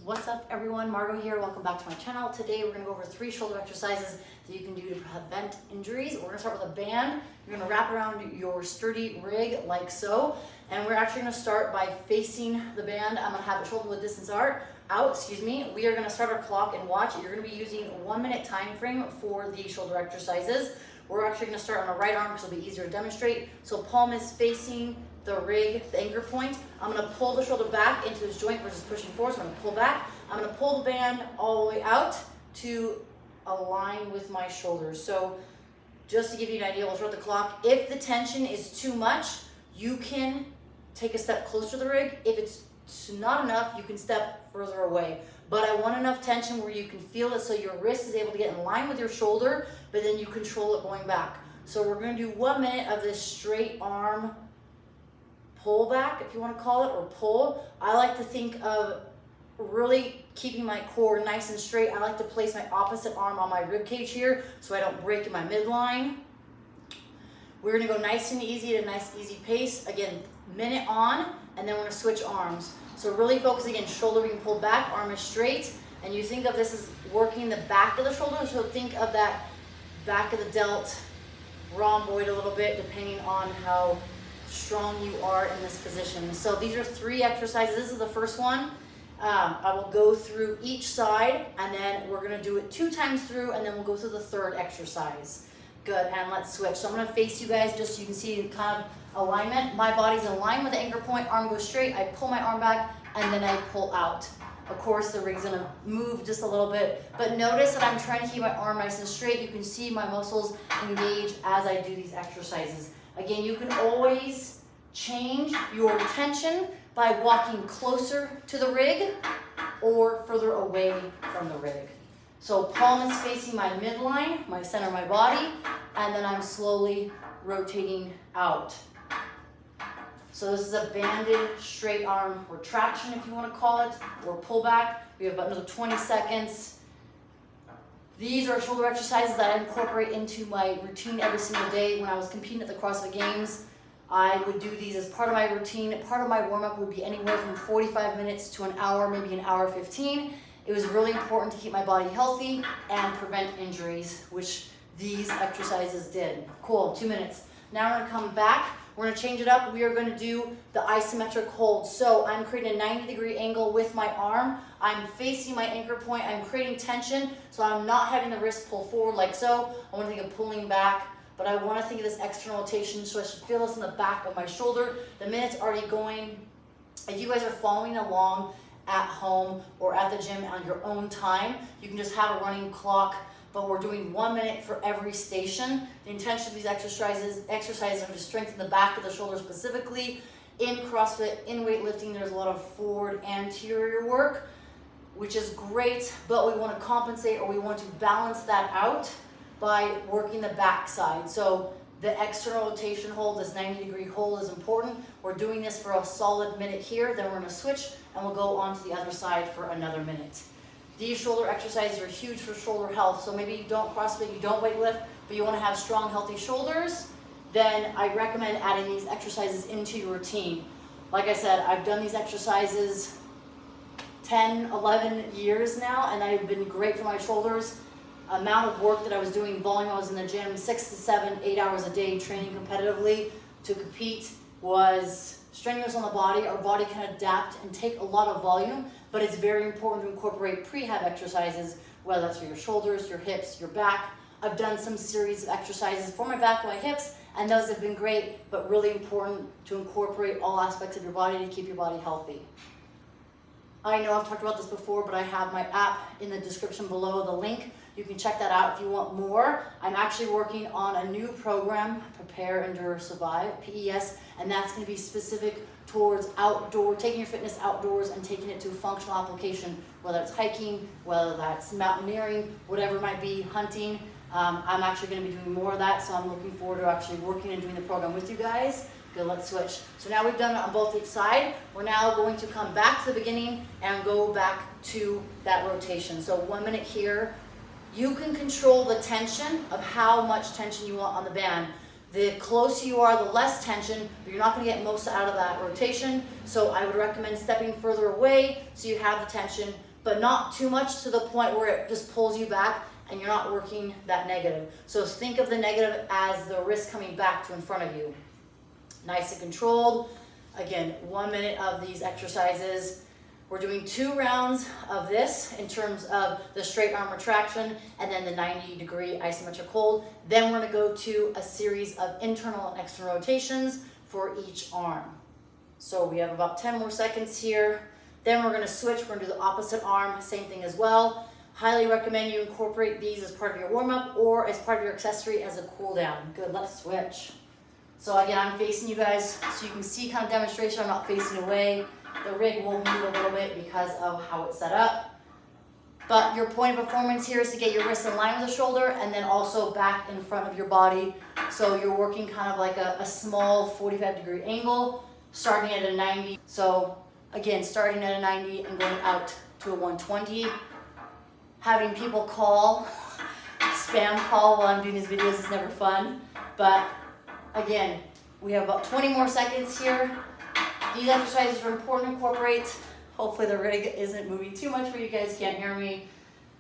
What's up everyone, Margot here. Welcome back to my channel. Today we're gonna go over 3 shoulder exercises that you can do to prevent injuries. We're gonna start with a band. You're gonna wrap around your sturdy rig like so. And we're actually gonna start by facing the band. I'm gonna have it shoulder width distance out. We are gonna start our clock and watch. You're gonna be using a 1-minute time frame for the shoulder exercises. We're actually gonna start on the right arm because it'll be easier to demonstrate. So palm is facing the rig, the anchor point. I'm gonna pull the shoulder back into this joint versus pushing forward. So I'm gonna pull back. I'm gonna pull the band all the way out to align with my shoulders. So just to give you an idea, we'll start the clock. If the tension is too much, you can take a step closer to the rig. If it's not enough, you can step further away. But I want enough tension where you can feel it so your wrist is able to get in line with your shoulder, but then you control it going back. So we're gonna do 1 minute of this straight arm pull back, if you want to call it, or pull. I like to think of really keeping my core nice and straight. I like to place my opposite arm on my rib cage here so I don't break in my midline. We're gonna go nice and easy at a nice easy pace. Again, minute on, and then we're gonna switch arms. So really focus again, shoulder being pulled back, arm is straight, and you think of this as working the back of the shoulder. So think of that back of the delt, rhomboid a little bit, depending on how strong you are in this position. So these are 3 exercises. This is the first one. I will go through each side, and then we're gonna do it 2 times through, and then we'll go through the 3rd exercise. Good, and let's switch. So I'm gonna face you guys just so you can see kind of alignment. My body's in line with the anchor point, arm goes straight, I pull my arm back, and then I pull out. Of course, the rig's gonna move just a little bit, but notice that I'm trying to keep my arm nice and straight. You can see my muscles engage as I do these exercises. Again, you can always change your tension by walking closer to the rig or further away from the rig. So palm is facing my midline, my center of my body, and then I'm slowly rotating out. So this is a banded straight arm retraction, if you want to call it, or pull back. We have about another 20 seconds. These are shoulder exercises that I incorporate into my routine every single day. When I was competing at the CrossFit Games, I would do these as part of my routine. Part of my warm-up would be anywhere from 45 minutes to an hour, maybe an hour 15. It was really important to keep my body healthy and prevent injuries, which these exercises did. Cool, 2 minutes. Now we're gonna come back. We're gonna change it up. We are gonna do the isometric hold. So I'm creating a 90-degree angle with my arm. I'm facing my anchor point. I'm creating tension, so I'm not having the wrist pull forward like so. I wanna think of pulling back, but I wanna think of this external rotation, so I should feel this in the back of my shoulder. The minute's already going. If you guys are following along at home or at the gym on your own time, you can just have a running clock, but we're doing 1 minute for every station. The intention of these exercises are to strengthen the back of the shoulder specifically. In CrossFit, in weightlifting, there's a lot of forward anterior work, which is great, but we want to compensate, or we want to balance that out by working the back side. So the external rotation hold, this 90-degree hold, is important. We're doing this for a solid minute here, then we're gonna switch and we'll go on to the other side for another minute. These shoulder exercises are huge for shoulder health. So maybe you don't CrossFit, you don't weightlift, but you wanna have strong, healthy shoulders, then I recommend adding these exercises into your routine. Like I said, I've done these exercises 10, 11 years now, and they've been great for my shoulders. Amount of work that I was doing, volume, I was in the gym 6 to 7, 8 hours a day training competitively to compete, was strenuous on the body. Our body can adapt and take a lot of volume, but it's very important to incorporate prehab exercises, whether that's for your shoulders, your hips, your back. I've done some series of exercises for my back and my hips, and those have been great, but really important to incorporate all aspects of your body to keep your body healthy. I know I've talked about this before, but I have my app in the description below, the link. You can check that out if you want more. I'm actually working on a new program, Prepare, Endure, Survive, PES, and that's gonna be specific towards outdoor, taking your fitness outdoors and taking it to functional application, whether it's hiking, whether that's mountaineering, whatever it might be, hunting. I'm actually gonna be doing more of that, so I'm looking forward to actually working and doing the program with you guys. Good, let's switch. So now we've done it on both each side. We're now going to come back to the beginning and go back to that rotation. So 1 minute here. You can control the tension of how much tension you want on the band. The closer you are, the less tension, but you're not gonna get most out of that rotation. So I would recommend stepping further away so you have the tension, but not too much to the point where it just pulls you back and you're not working that negative. So think of the negative as the wrist coming back to in front of you. Nice and controlled. Again, 1 minute of these exercises. We're doing 2 rounds of this in terms of the straight arm retraction and then the 90-degree isometric hold. Then we're gonna go to a series of internal and external rotations for each arm. So we have about 10 more seconds here. Then we're gonna switch, we're gonna do the opposite arm, same thing as well. Highly recommend you incorporate these as part of your warm-up or as part of your accessory as a cool down. Good, let's switch. So again, I'm facing you guys so you can see kind of demonstration. I'm not facing away. The rig will move a little bit because of how it's set up. But your point of performance here is to get your wrist in line with the shoulder and then also back in front of your body. So you're working kind of like a small 45-degree angle, starting at a 90. So again, starting at a 90 and going out to a 120. Having people call, spam call while I'm doing these videos is never fun. But again, we have about 20 more seconds here. These exercises are important to incorporate. Hopefully the rig isn't moving too much where you guys can't hear me.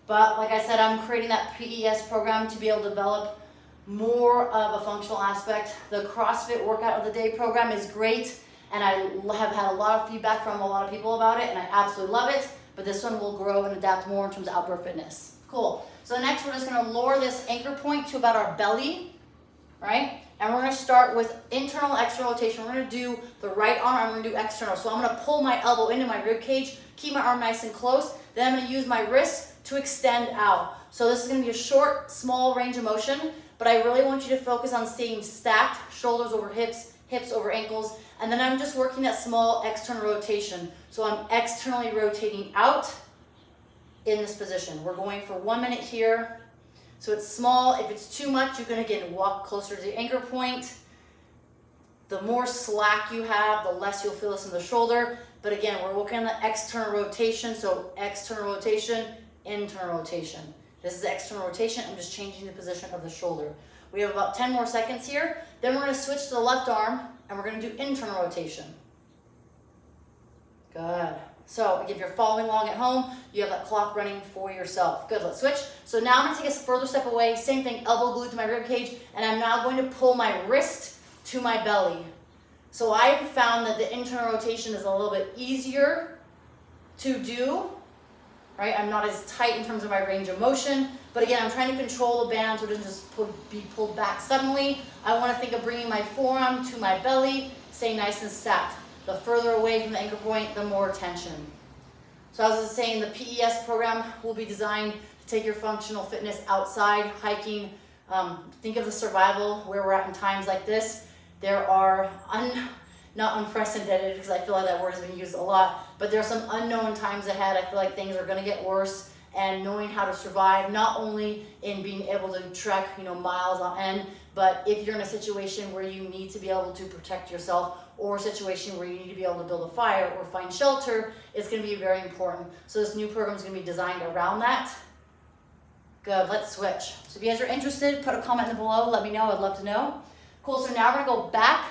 But like I said, I'm creating that PES program to be able to develop more of a functional aspect. The CrossFit Workout of the Day program is great, and I have had a lot of feedback from a lot of people about it, and I absolutely love it. But this one will grow and adapt more in terms of outdoor fitness. Cool. So next we're just gonna lower this anchor point to about our belly, right? And we're gonna start with internal external rotation. We're gonna do the right arm, I'm gonna do external. So I'm gonna pull my elbow into my rib cage, keep my arm nice and close, then I'm gonna use my wrist to extend out. So this is gonna be a short, small range of motion, but I really want you to focus on staying stacked, shoulders over hips, hips over ankles, and then I'm just working that small external rotation. So I'm externally rotating out in this position. We're going for 1 minute here. So it's small. If it's too much, you can again walk closer to the anchor point. The more slack you have, the less you'll feel this in the shoulder. But again, we're working on the external rotation. So external rotation, internal rotation. This is the external rotation. I'm just changing the position of the shoulder. We have about 10 more seconds here. Then we're going to switch to the left arm and we're going to do internal rotation. Good. So if you're following along at home, you have that clock running for yourself. Good, let's switch. So now I'm gonna take a further step away, same thing, elbow glued to my rib cage, and I'm now going to pull my wrist to my belly. So I've found that the internal rotation is a little bit easier to do, right? I'm not as tight in terms of my range of motion, but again, I'm trying to control the band so it doesn't just be pulled back suddenly. I wanna think of bringing my forearm to my belly, stay nice and stacked. The further away from the anchor point, the more tension. So as I was saying, the PES program will be designed to take your functional fitness outside, hiking. Think of the survival where we're at in times like this. There are, not unprecedented, because I feel like that word has been used a lot, but there are some unknown times ahead. I feel like things are gonna get worse, and knowing how to survive, not only in being able to trek, miles on end, but if you're in a situation where you need to be able to protect yourself, or a situation where you need to be able to build a fire or find shelter, it's going to be very important. So this new program is going to be designed around that. Good, let's switch. So if you guys are interested, put a comment below, let me know, I'd love to know. Cool, so now we're going to go back.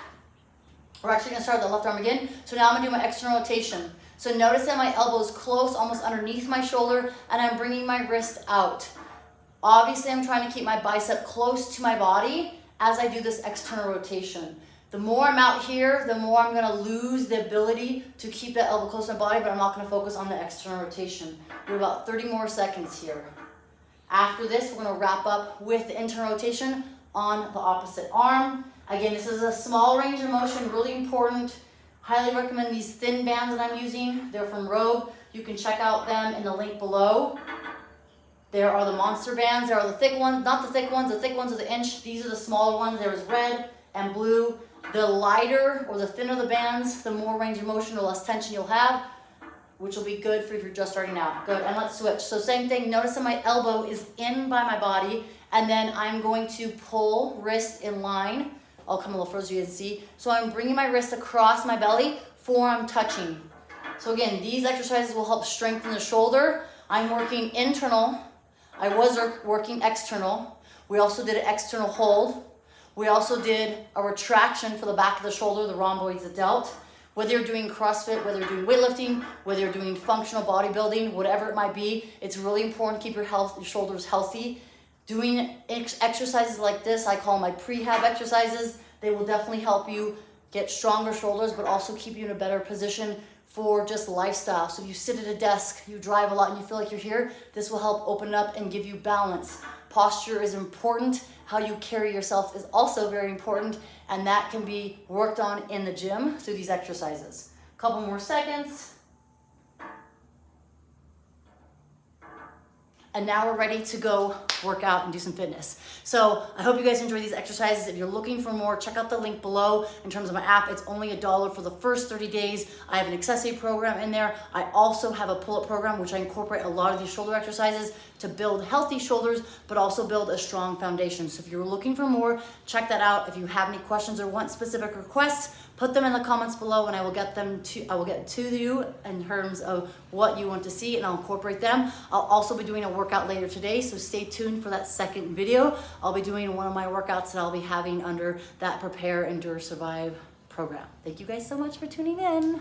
We're actually going to start with the left arm again. So now I'm going to do my external rotation. So notice that my elbow is close, almost underneath my shoulder, and I'm bringing my wrist out. Obviously, I'm trying to keep my bicep close to my body as I do this external rotation. The more I'm out here, the more I'm gonna lose the ability to keep that elbow close to my body, but I'm not gonna focus on the external rotation. We have about 30 more seconds here. After this, we're gonna wrap up with the internal rotation on the opposite arm. Again, this is a small range of motion, really important. Highly recommend these thin bands that I'm using. They're from Rogue. You can check out them in the link below. There are the monster bands. There are the thick ones, not the thick ones. The thick ones are the inch. These are the smaller ones. There's red and blue. The lighter or the thinner the bands, the more range of motion, the less tension you'll have, which will be good for if you're just starting out. Good, and let's switch. So same thing, notice that my elbow is in by my body, and then I'm going to pull wrist in line. I'll come a little further so you can see. So I'm bringing my wrist across my belly, forearm touching. So again, these exercises will help strengthen the shoulder. I'm working internal. I was working external. We also did an external hold. We also did a retraction for the back of the shoulder, the rhomboids, the delt. Whether you're doing CrossFit, whether you're doing weightlifting, whether you're doing functional bodybuilding, whatever it might be, it's really important to keep your shoulders healthy. Doing exercises like this, I call them my prehab exercises. They will definitely help you get stronger shoulders, but also keep you in a better position for just lifestyle. So if you sit at a desk, you drive a lot, and you feel like you're here, this will help open up and give you balance. Posture is important. How you carry yourself is also very important, and that can be worked on in the gym through these exercises. Couple more seconds. And now we're ready to go work out and do some fitness. So I hope you guys enjoy these exercises. If you're looking for more, check out the link below. In terms of my app, it's only $1 for the first 30 days. I have an accessory program in there. I also have a pull-up program, which I incorporate a lot of these shoulder exercises to build healthy shoulders, but also build a strong foundation. So if you're looking for more, check that out. If you have any questions or want specific requests, put them in the comments below, and I will get to you in terms of what you want to see, and I'll incorporate them. I'll also be doing a workout later today, so stay tuned for that second video. I'll be doing one of my workouts that I'll be having under that Prepare, Endure, Survive program. Thank you guys so much for tuning in.